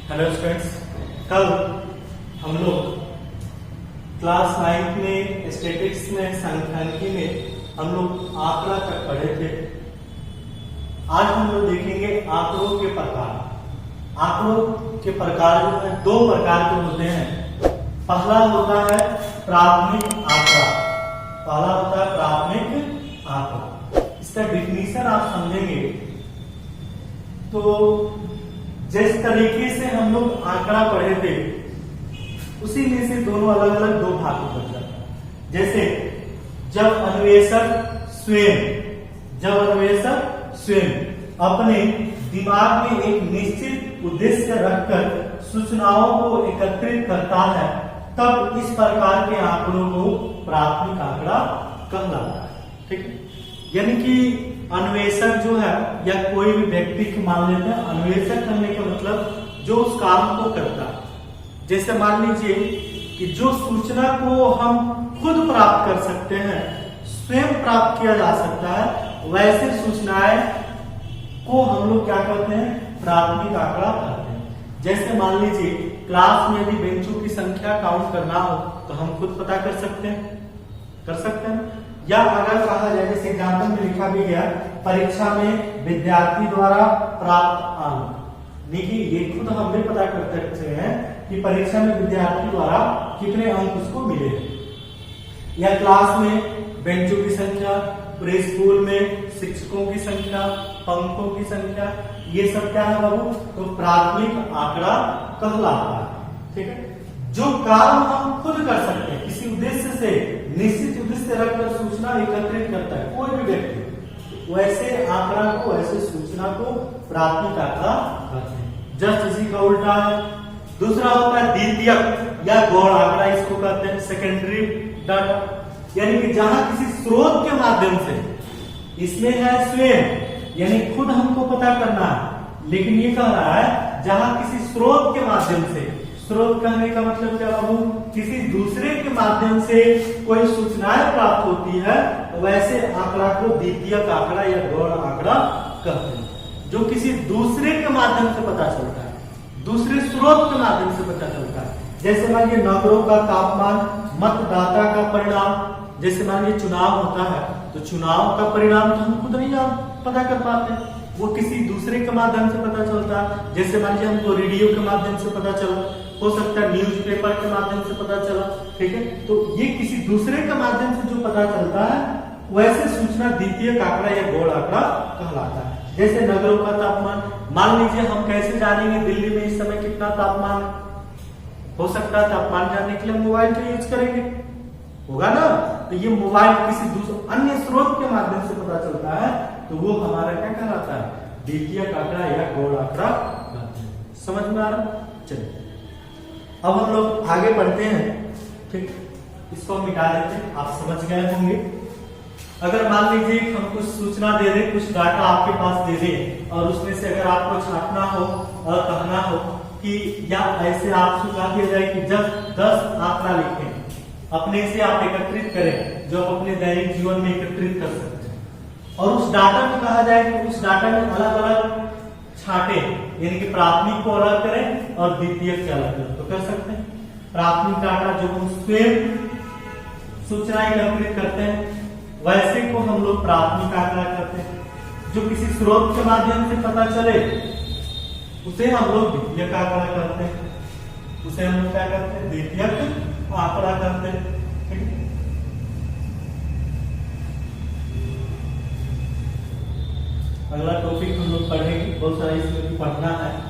Hello students, कल हम लोग क्लास 9 में स्टैटिस्टिक्स में सांख्यिकी में हम लोग आंकड़ा तक पढ़े थे। आज हम लोग देखेंगे आंकड़ों के प्रकार। आंकड़ों के प्रकार जो है दो प्रकार के होते हैं। पहला होता है प्राथमिक आंकड़ा। पहला होता है प्राथमिक आंकड़ा। इसका डिफिनीशन आप समझेंगे तो जिस तरीके से हम लोग आंकड़ा पढ़े थे उसी में से दोनों अलग अलग दो भाग में बन जाता है। जैसे जब अन्वेषक स्वयं अपने दिमाग में एक निश्चित उद्देश्य रखकर सूचनाओं को एकत्रित करता है तब इस प्रकार के आंकड़ों को प्राथमिक आंकड़ा कहलाता है। ठीक है, यानी कि अन्वेषक जो है या कोई भी व्यक्ति को मान लेते हैं। अन्वेषक करने का मतलब जो उस काम को करता है। जैसे मान लीजिए कि जो सूचना को हम खुद प्राप्त कर सकते हैं, स्वयं प्राप्त किया जा सकता है, वैसे सूचनाएं को हम लोग क्या करते हैं, प्राथमिक आंकड़ा कहते हैं। जैसे मान लीजिए क्लास में यदि बेंचों की संख्या काउंट करना हो तो हम खुद पता कर सकते हैं। या अगर कहा जाए जैसे एग्जाम्पल में लिखा भी गया, परीक्षा में विद्यार्थी द्वारा प्राप्त अंक, देखिए ये खुद हम भी पता कर सकते हैं कि परीक्षा में विद्यार्थी द्वारा कितने अंक उसको मिले। या क्लास में बेंचों की संख्या, पूरे स्कूल में शिक्षकों की संख्या, पंखों की संख्या, ये सब क्या है बाबू, तो प्राथमिक आंकड़ा कहलाता है। ठीक है, जो काम हम खुद कर सकते हैं, किसी उद्देश्य से निश्चित उद्देश्य रखकर सूचना एकत्रित करता है कोई भी व्यक्ति, वैसे आंकड़ा को, वैसे सूचना को प्राथमिक आंकड़ा कहते हैं। जस्ट इसी का उल्टा है। दूसरा होता है द्वितीयक या गौण आंकड़ा, इसको कहते हैं सेकेंडरी डाटा। यानी कि जहां किसी स्रोत के माध्यम से, इसमें है स्वयं यानी खुद हमको पता करना है, लेकिन ये कह रहा है जहां किसी स्रोत के माध्यम से, स्रोत कहने का मतलब क्या बाबू, किसी दूसरे के माध्यम से कोई सूचनाएं प्राप्त होती है, वैसे आंकड़ा को द्वितीयक आंकड़ा या गौण आंकड़ा कहते हैं। जो किसी दूसरे के माध्यम से पता चलता है, दूसरे स्रोत के माध्यम से पता चलता है। जैसे मान लीजिए नगरों का तापमान, मतदाता का परिणाम। जैसे मान लीजिए चुनाव होता है तो चुनाव का परिणाम तो हम खुद नहीं पता कर पाते, वो किसी दूसरे के माध्यम से पता चलता है। जैसे मान लीजिए हमको रेडियो के माध्यम से पता चला, हो सकता है न्यूज़पेपर के माध्यम से पता चला। ठीक है, तो ये किसी दूसरे के माध्यम से जो पता चलता है, वैसे सूचना द्वितीयक आंकड़ा या गौण आंकड़ा कहलाता है। जैसे नगरों का तापमान, मान लीजिए हम कैसे जानेंगे दिल्ली में इस समय कितना तापमान है? हो सकता है तापमान जानने के लिए मोबाइल का यूज करेंगे, होगा ना। तो ये मोबाइल किसी दूसरे अन्य स्रोत के माध्यम से पता चलता है, तो वो हमारा क्या कहलाता है, द्वितीयक आंकड़ा या गौण आंकड़ा कहते हैं। समझ में आ रहा? चलिए अब हम लोग आगे बढ़ते हैं। ठीक, इसको हम मिटा देते हैं, आप समझ गए होंगे। अगर मान लीजिए हम कुछ सूचना दे दें, कुछ डाटा आपके पास दे दें और उसमें से अगर आपको छांटना हो और कहना हो कि या ऐसे आपसे कहा दिया जाए कि जब 10 आंकड़ा लिखें, अपने से आप एकत्रित करें जो आप अपने दैनिक जीवन में एकत्रित कर सकते हैं, और उस डाटा में कहा जाए कि उस डाटा में अलग अलग छाटे, यानी कि प्राथमिक को अलग करें और द्वितीयक को अलग करें, तो कर सकते हैं। प्राथमिक डाटा जो हम स्वयं सूचना एकत्रित करते हैं, वैसे को हम लोग प्राथमिक आंकड़ा करते हैं। जो किसी स्रोत के माध्यम से पता चले उसे हम लोग द्वितीयक आंकड़ा करते हैं, उसे हम लोग क्या करते हैं, द्वितीयक आंकड़ा करते हैं। ठीक है, अगला टॉपिक हम लोग पढ़ेंगे, बहुत सारा इसमें भी पढ़ना है।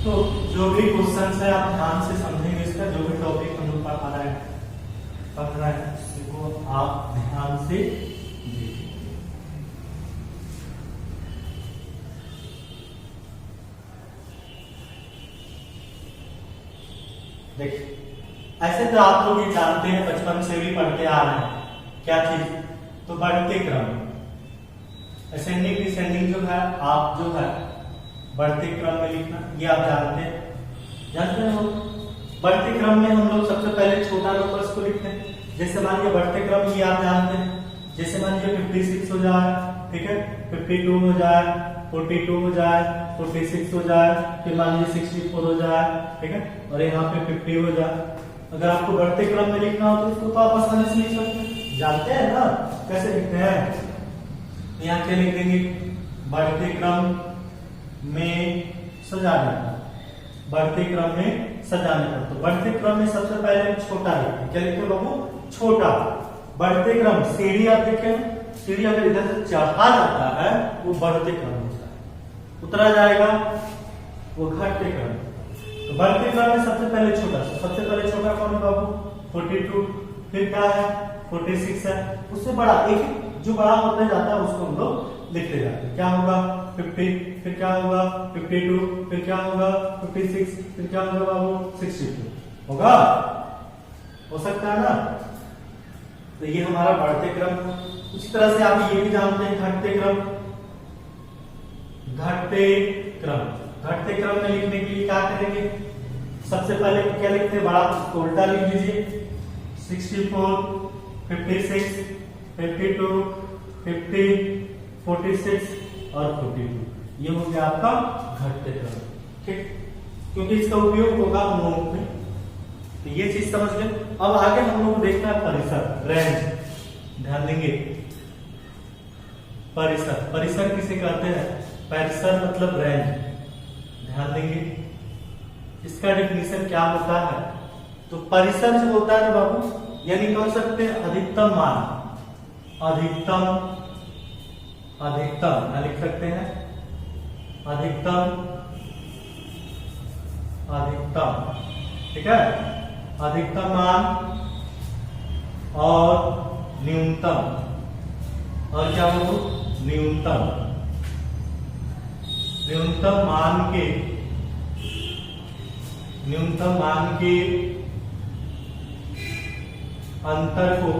तो जो भी क्वेश्चन है आप ध्यान से समझेंगे, इसका जो भी टॉपिक हम लोग पढ़ रहा है उसको आप ध्यान से देखिए। देखिए, ऐसे तो आप लोग ये जानते हैं, बचपन से भी पढ़ते आ रहे हैं, क्या चीज, तो बढ़ते क्रम, असेंडिंग डिसेंडिंग जो है, आप जो है बढ़ते क्रम में लिखना, ये आप जानते हैं। बढ़ते क्रम में हम लोग सबसे पहले छोटा नंबर्स को लिखते हैं। जैसे मान लीजिए बढ़ते क्रम ये आप जानते हैं, जैसे मान लीजिए 56 हो जाए, ठीक है, 52 हो जाए, 42 हो जाए, 46 हो जाए, फिर मान लीजिए 64 हो जाए, ठीक है, और यहाँ पे 50 हो जाए। अगर आपको बढ़ते क्रम में लिखना हो तो इसको तो आप आसानी से लिख सकते हैं, जानते हैं ना कैसे लिखते हैं। यहाँ क्या लिख देंगे, बढ़ते क्रम में सजाने का, बढ़ते क्रम में सजाने का। तो बढ़ते क्रम में सबसे पहले हम छोटा लिखते हैं, क्या लिखते हैं बाबू, छोटा। बढ़ते क्रम सीढ़ी आप देखें, सीढ़ी अगर इधर से चढ़ा जाता है वो बढ़ते क्रम होता है, उतरा जाएगा वो घटते क्रम। तो बढ़ते क्रम में सबसे पहले छोटा, सबसे पहले छोटा कौन है बाबू, 42, फिर क्या है 46 है, उससे बड़ा एक जो बड़ा होता जाता है उसको हम लोग लिखते जाते हैं। क्या होगा 50, फिर क्या होगा 52, फिर क्या होगा 56, फिर क्या होगा बाबू 62 होगा, हो सकता है ना। तो ये हमारा बढ़ते क्रम। उसी तरह से आप ये भी जानते हैं घटते क्रम। घटते क्रम, घटते क्रम में लिखने के लिए क्या करेंगे, सबसे पहले क्या लिखते हैं, बड़ा उसको उल्टा लिख लीजिए, 64, 56, 52, 50, 46 और 42, ये हो गया आपका घटते क्रम, ठीक, क्योंकि इसका उपयोग होगा अमूर्त में। तो ये चीज समझ गए। अब आगे हम लोग देखना है परिसर, रेंज, ध्यान देंगे। परिसर, परिसर किसे कहते हैं, परिसर मतलब रेंज, ध्यान देंगे। इसका डेफिनेशन क्या होता है, तो परिसर जो होता है ना बाबू, यानी कह सकते हैं अधिकतम मान, अधिकतम, अधिकतम क्या लिख सकते हैं, अधिकतम, अधिकतम, ठीक है, अधिकतम मान और न्यूनतम, और क्या बोलूं, न्यूनतम, न्यूनतम मान के, न्यूनतम मान के अंतर को,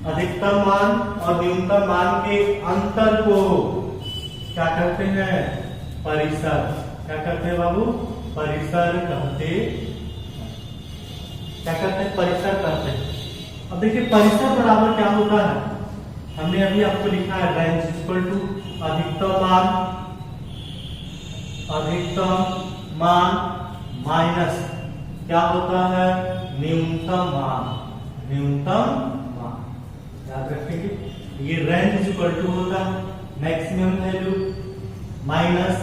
अधिकतम मान और न्यूनतम मान के अंतर को क्या कहते हैं, परिसर। क्या कहते हैं बाबू, परिसर कहते, क्या कहते हैं, परिसर कहते हैं। अब देखिए परिसर बराबर क्या होता है, हमने अभी आपको लिखा है रेंज इक्वल टू अधिकतम मान, अधिकतम मान माइनस क्या होता है, न्यूनतम मान, न्यूनतम मान, याद रखेंगे। ये रेंज इक्वल टू होता है maximum value minus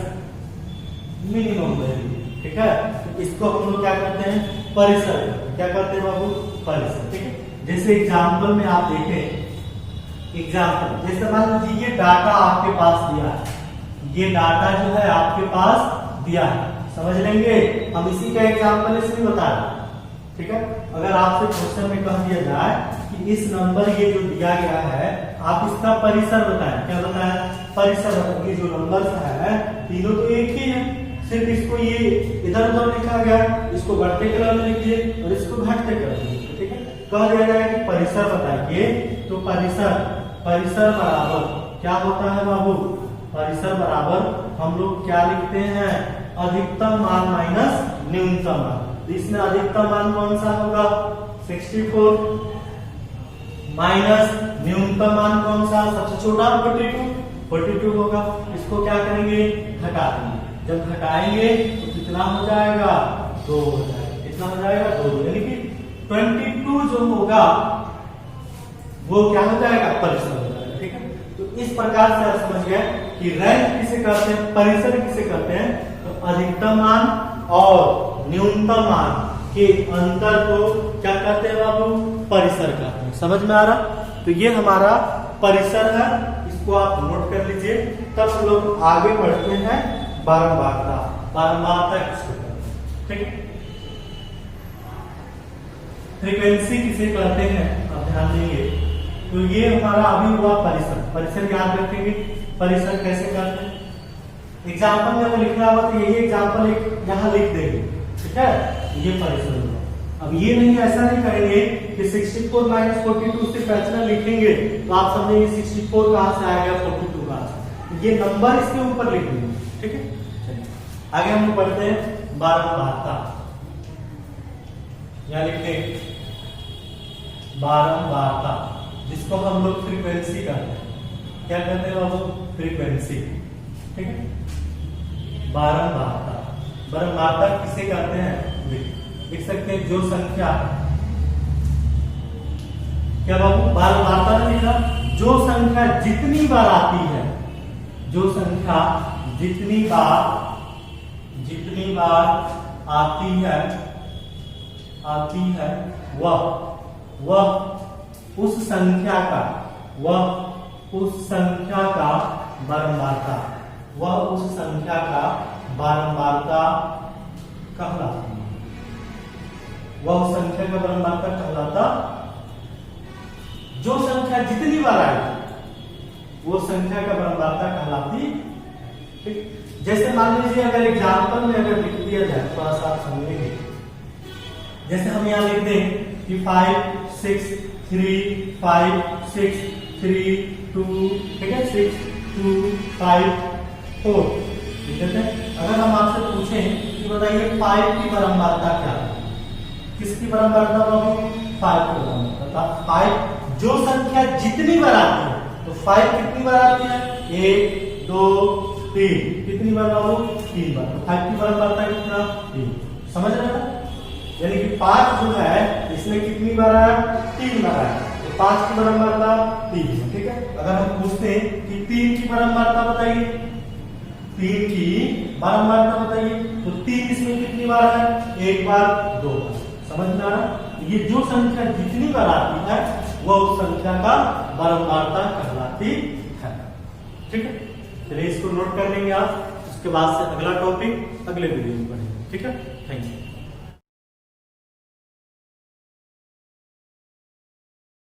minimum value, ठीक है। तो इसको हम लोग क्या करते हैं, परिसर, क्या करते हैं बाबू, परिसर, ठीक है। जैसे एग्जाम्पल में आप देखें, एग्जाम्पल जैसे मान लीजिए ये डाटा आपके पास दिया है, ये डाटा जो है आपके पास दिया है, समझ लेंगे, हम इसी का एग्जाम्पल इसलिए बता रहे हैं, ठीक है। अगर आपसे क्वेश्चन में कह दिया जाए कि इस नंबर ये जो दिया गया है आप इसका परिसर बताएं, क्या बताएं, परिसर बताएं। ये जो नंबर है तीनों तो एक ही है, सिर्फ इसको ये इधर उधर लिखा गया, इसको बढ़ते क्रम में लिखिए और इसको घटते क्रम में लिखिए, ठीक है। कह दिया जाए कि परिसर बताइए, तो परिसर, परिसर बराबर क्या होता है बाबू, परिसर बराबर हम लोग क्या लिखते हैं, अधिकतम मान माइनस न्यूनतम मान। इसमें अधिकतम मान कौन सा होगा, 64 माइनस न्यूनतम मान कौन सा, सबसे छोटा 42 होगा। इसको क्या करेंगे, घटा देंगे। जब घटाएंगे तो कितना हो जाएगा, 2 हो जाएगा। कितना हो जाएगा, 2, यानी कि 22 जो होगा वो क्या हो जाएगा, परिसर हो जाएगा, ठीक है। तो इस प्रकार से आप समझ गए कि रेंज किसे कहते हैं, परिसर किसे कहते हैं, तो अधिकतम मान और न्यूनतम मान के अंतर को क्या कहते हैं बाबू, परिसर कहते हैं। समझ में आ रहा, तो ये हमारा परिसर है, इसको आप नोट कर लीजिए। तब हम लोग आगे बढ़ते हैं बारंबारता, बारंबारता किसको कहते हैं, ठीक है। फ्रीक्वेंसी किसे कहते हैं, आप ध्यान देंगे। तो ये हमारा अभी हुआ परिसर, परिसर याद रखेंगे, परिसर कैसे करते हैं। एग्जाम्पल में वो लिखना होगा तो यही एग्जाम्पल एक यहाँ लिख देंगे, ठीक है, ये परिसर हुआ। अब ये नहीं, ऐसा नहीं करेंगे कि 64 माइनस 42 से फ्रैक्शनल लिखेंगे तो आप समझेंगे 64 कहां से आएगा, 42 कहां से, ये नंबर इसके ऊपर लिख देंगे, ठीक है। चलिए आगे हम लोग पढ़ते हैं बारंबारता। या लिख दें बारंबारता, जिसको हम लोग फ्रीक्वेंसी कहते हैं। क्या कहते हैं बाबू? फ्रीक्वेंसी। ठीक है, बारंबारता। बारंबारता किसे कहते हैं? लिख सकते हैं जो संख्या, क्या बाबू? बारंबारता में लिखा जो संख्या जितनी बार आती है, जो संख्या जितनी बार आती है वह उस संख्या का बारंबारता, वह उस संख्या का बारंबारता कहलाती है। वह उस संख्या का बारंबारता कहलाता, जो संख्या जितनी बार आएगी वो संख्या का बारंबारता कहलाती। ठीक, जैसे मान लीजिए अगर एग्जाम्पल में अगर लिख दिया जाए, थोड़ा सा आप समझेंगे। जैसे हम यहाँ लिख दें कि 5 6 3 5 6 3 2, ठीक है, 6 2 5 4, ठीक है। अगर हम आपसे पूछें कि बताइए 5 की बारंबारता क्या है? किसकी बारंबारता बाबू? 5 की बारंबारता। 5 जो संख्या जितनी बार आती है, तो 5 कितनी बार आती है? 1 2 3, कितनी बार बाबू? 3 बार। तो 5 की बारंबारता कितना? 3। समझ रहे हैं? यानी कि 5 जो है इसमें कितनी बार आया? 3 बार आया, तो 5 की बारंबारता 3 है। ठीक है, अगर हम पूछते हैं कि 3 की बारंबारता बताइए, 3 की बारंबारता बताइए, तो 3 इसमें कितनी बार है? 1 बार 2 बार। समझ में आ रहा? ये जो संख्या जितनी बार आती है वह उस संख्या का बारंबारता कहलाती है। ठीक है, चलिए इसको नोट कर लेंगे आप। उसके बाद से अगला टॉपिक अगले वीडियो में पढ़ेंगे। ठीक है, थैंक यू।